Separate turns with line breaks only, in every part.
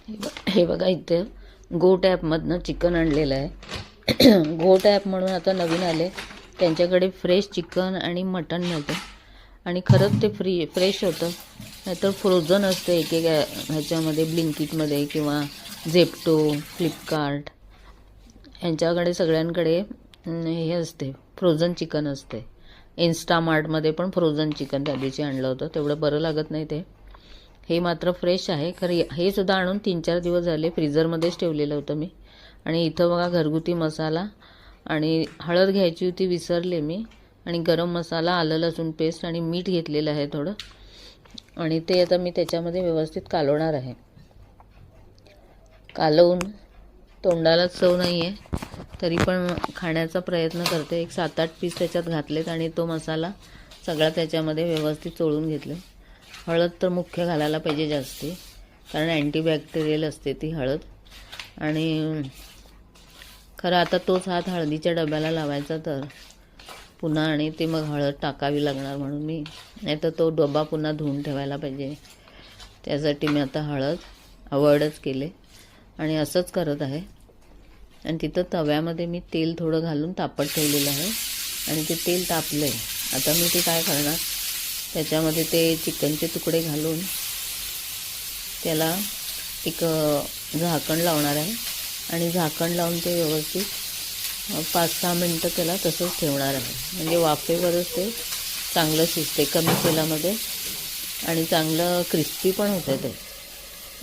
हे बघा इथे गोट ॲपमधनं चिकन आणलेलं आहे. गोट ॲप म्हणून आता नवीन आले. त्यांच्याकडे फ्रेश चिकन आणि मटण मिळतं आणि खरंच ते फ्रेश होतं. नाहीतर फ्रोझन असते एक ह्याच्यामध्ये, ब्लिंकिटमध्ये किंवा झेप्टो, फ्लिपकार्ट यांच्याकडे सगळ्यांकडे हे असते, फ्रोझन चिकन असते. इन्स्टामार्टमध्ये पण फ्रोझन चिकन त्या दिवशी आणलं होतं, तेवढं बरं लागत नाही ते. हे मात्र फ्रेश आहे. खरं हे सुद्धा आणून 3-4 दिवस झाले, फ्रीझरमध्येच ठेवलेलं होतं मी. आणि इथं बघा घरगुती मसाला आणि हळद घ्यायची होती, विसरले मी. आणि गरम मसाला, आलं लसूण पेस्ट आणि मीठ घेतलेलं आहे थोडं. आणि ते आता मी त्याच्यामध्ये व्यवस्थित कालवणार आहे. कालवून तोंडाला चव नाही आहे तरी पण खाण्याचा प्रयत्न करते. एक 7-8 पीस त्याच्यात घातलेत आणि तो मसाला सगळा त्याच्यामध्ये व्यवस्थित चोळून घेतले. हळद तर मुख्य घालायला पाहिजे जास्ती, कारण अँटीबॅक्टेरियल असते ती हळद. आणि खरं आता तोच हात हळदीच्या डब्याला लावायचा तर पुन्हा आणि ते मग हळद टाकावी लागणार म्हणून मी, नाही तर तो डबा पुन्हा धुवून ठेवायला पाहिजे. त्यासाठी मी आता हळद अवॉइडच केले आणि असंच करत आहे. आणि तिथं तव्यामध्ये मी तेल थोडं घालून तापत ठेवलेलं आहे आणि ते तेल तापलं आहे. आता मी ते काय करणार, त्याच्यामध्ये ते चिकनचे तुकडे घालून त्याला एक झाकण लावणार आहे आणि झाकण लावून ते व्यवस्थित 5-6 मिनटं त्याला तसंच ठेवणार आहे. म्हणजे वाफेवरच ते चांगलं शिजते कमी तेलामध्ये आणि चांगलं क्रिस्पी पण होतं ते.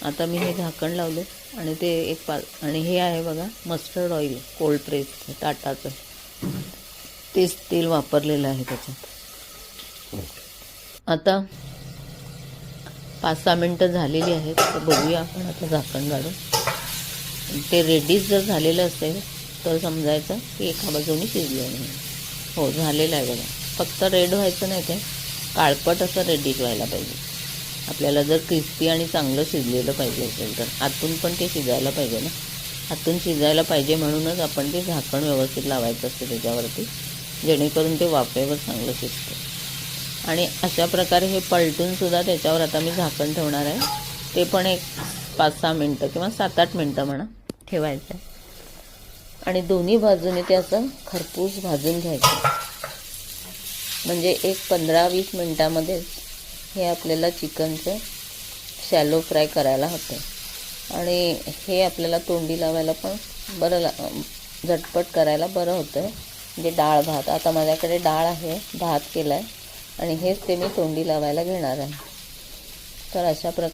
आता मी हे झाकण लावले आणि ते आणि हे आहे बघा मस्टर्ड ऑइल, कोल्ड प्रेस टाटाचं, तेच तेल वापरलेलं आहे त्याच्यात. आता 5-6 मिनटं झालेली आहेत, तर बघूया आपण आता झाकण काढून. ते रेडीच जर झालेलं असेल तर समजायचं की एका बाजूने शिजलं नाही. हो, झालेलं आहे बघा. फक्त रेड व्हायचं नाही, ते काळपट असं रेडिश व्हायला पाहिजे. आपल्याला जर क्रिस्पी आणि चांगलं शिजलेलं पाहिजे असेल तर आतून पण ते शिजायला पाहिजे ना. आतून शिजायला पाहिजे म्हणूनच आपण ते झाकण व्यवस्थित लावायचं असते त्याच्यावरती, जेणेकरून ते वाफेवर चांगलं शिजतं. आणि अशा प्रकारे हे पलटूनसुद्धा त्याच्यावर आता मी झाकण ठेवणार आहे. ते पण एक 5-6 मिनटं किंवा 7-8 मिनटं म्हणा ठेवायचं आहे. आणि दोन्ही बाजूने ते असं खरपूस भाजून घ्यायचं. म्हणजे एक 15-20 मिनटामध्येच हे आपल्याला चिकनचं शॅलो फ्राय करायला होतं आणि हे आपल्याला तोंडी लावायला पण बरं, झटपट करायला बरं होतं. म्हणजे डाळ भात, आता माझ्याकडे डाळ आहे, भात केला आहे आणि हेच ते मी तोंडी लावायला घेणार आहे. तर अशा प्रकारे